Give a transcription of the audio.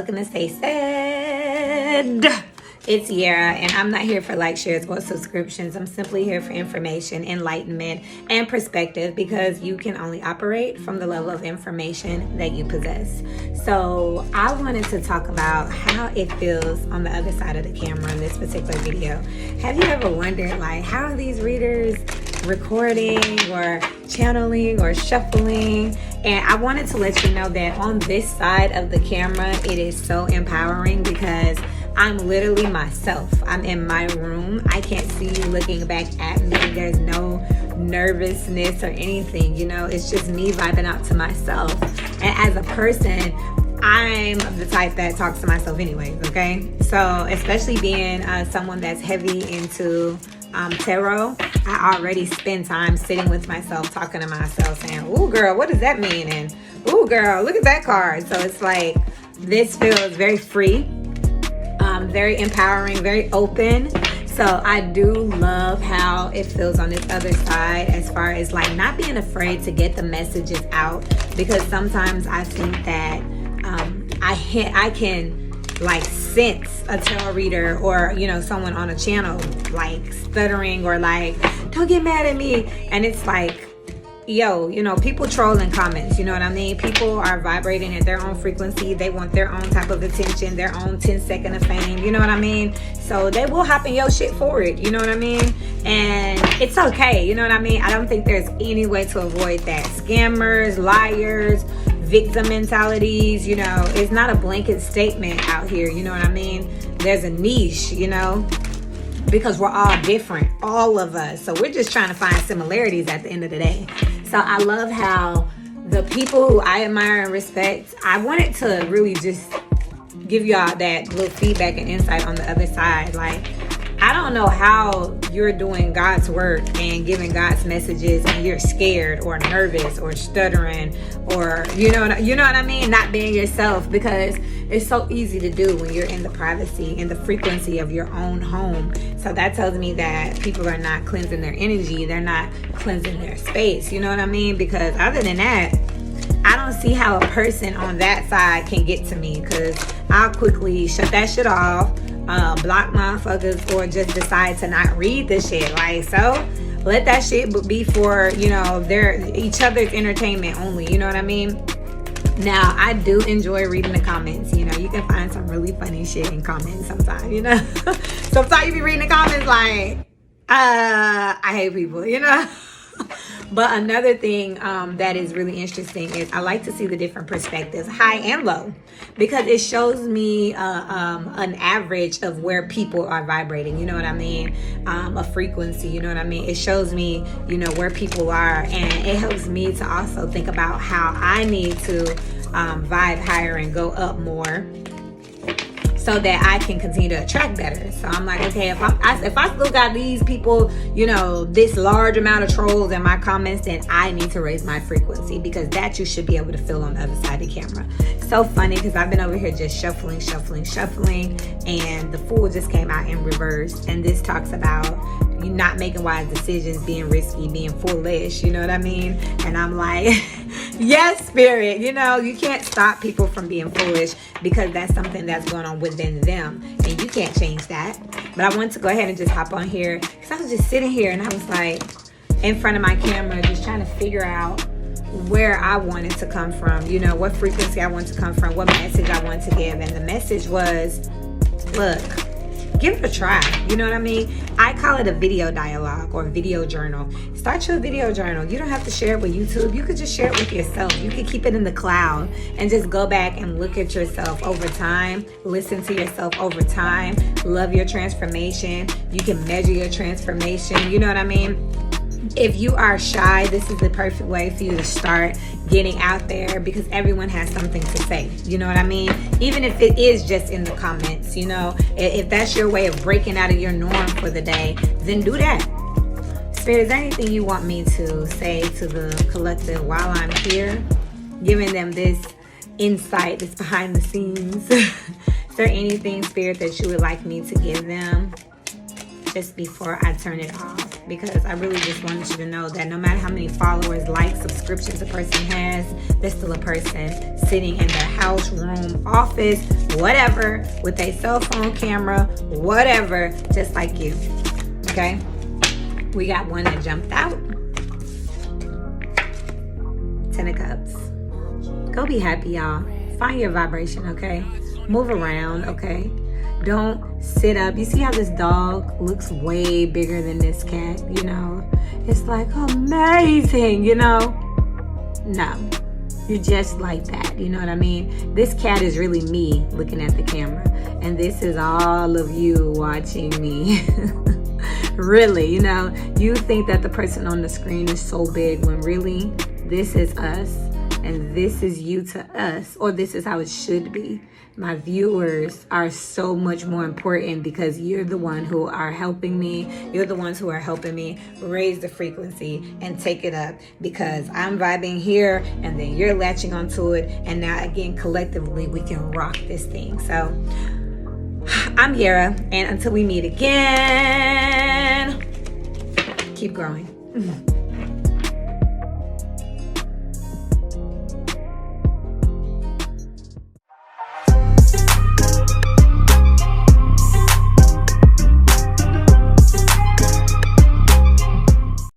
Welcome to Stay Said. It's Yara, and I'm not here for likes, shares, or subscriptions. I'm simply here for information, enlightenment, and perspective, because you can only operate from the level of information that you possess. So I wanted to talk about how it feels on the other side of the camera in this particular video. Have you ever wondered, like, how are these readers recording or channeling or shuffling? And I wanted to let you know that on this side of the camera, it is so empowering because I'm literally myself. I'm in my room. I can't see you looking back at me. There's no nervousness or anything, you know, it's just me vibing out to myself. And as a person, I'm the type that talks to myself anyways, okay? So especially being someone that's heavy into tarot, I already spend time sitting with myself, talking to myself, saying, ooh girl, what does that mean? And ooh girl, look at that card. So it's like, this feels very free, very empowering, very open. So I do love how it feels on this other side, as far as like not being afraid to get the messages out, because sometimes I think that I can like sense a tarot reader or, you know, someone on a channel like stuttering or like, don't get mad at me. And it's like, yo, you know, people troll in comments, you know what I mean? People are vibrating at their own frequency. They want their own type of attention, their own 10-second of fame, you know what I mean? So they will hop in your shit for it, you know what I mean? And it's okay, you know what I mean? I don't think there's any way to avoid that. Scammers, liars, victim mentalities, you know, it's not a blanket statement out here, you know what I mean? There's a niche, you know, because we're all different, all of us. So we're just trying to find similarities at the end of the day. So I love how the people who I admire and respect, I wanted to really just give y'all that little feedback and insight on the other side. Like, I don't know how you're doing God's work and giving God's messages and you're scared or nervous or stuttering or, you know what I mean? Not being yourself, because it's so easy to do when you're in the privacy and the frequency of your own home. So that tells me that people are not cleansing their energy. They're not cleansing their space. You know what I mean? Because other than that, I don't see how a person on that side can get to me, because I'll quickly shut that shit off, block motherfuckers, or just decide to not read the shit. Like, so let that shit be for, you know, each other's entertainment only. You know what I mean? Now, I do enjoy reading the comments. You know, you can find some really funny shit in comments sometimes, you know. Sometimes you be reading the comments like, I hate people, you know. But another thing that is really interesting is I like to see the different perspectives, high and low, because it shows me an average of where people are vibrating, you know what I mean? A frequency, you know what I mean? It shows me, you know, where people are, and it helps me to also think about how I need to vibe higher and go up more, so that I can continue to attract better. So I'm like, okay, if I still got these people, you know, this large amount of trolls in my comments, then I need to raise my frequency, because that you should be able to feel on the other side of the camera. So funny, because I've been over here just shuffling, and the Fool just came out in reverse, and this talks about you not making wise decisions, being risky, being foolish, you know what I mean? And I'm like, yes, Spirit, you know, you can't stop people from being foolish, because that's something that's going on within them, and you can't change that. But I wanted to go ahead and just hop on here, because I was just sitting here and I was like in front of my camera, just trying to figure out where I wanted to come from, you know, what frequency I wanted to come from, what message I wanted to give. And the message was, look, give it a try. You know what I mean? I call it a video dialogue or video journal. Start your video journal. You don't have to share it with YouTube. You could just share it with yourself. You could keep it in the cloud and just go back and look at yourself over time. Listen to yourself over time. Love your transformation. You can measure your transformation. You know what I mean? If you are shy, this is the perfect way for you to start getting out there, because everyone has something to say. You know what I mean? Even if it is just in the comments, you know, if that's your way of breaking out of your norm for the day, then do that. Spirit, is there anything you want me to say to the collective while I'm here, giving them this insight, this behind the scenes? Is there anything, Spirit, that you would like me to give them? just before I turn it off, because I really just wanted you to know that no matter how many followers, likes, subscriptions a person has, they're still a person sitting in their house, room, office, whatever, with a cell phone camera, whatever, just like you. Okay? We got one that jumped out. 10 of Cups. Go be happy, y'all. Find your vibration, okay? Move around, okay? Don't sit up. You see how this dog looks way bigger than this cat, you know? It's like amazing, you know? No. You're just like that, you know what I mean? This cat is really me looking at the camera. And this is all of you watching me. Really, you know? You think that the person on the screen is so big when really this is us. And this is you to us, or this is how it should be. My viewers are so much more important because you're the one who are helping me. You're the ones who are helping me raise the frequency and take it up, because I'm vibing here and then you're latching onto it. And now again, collectively, we can rock this thing. So I'm Yara, and until we meet again, keep growing.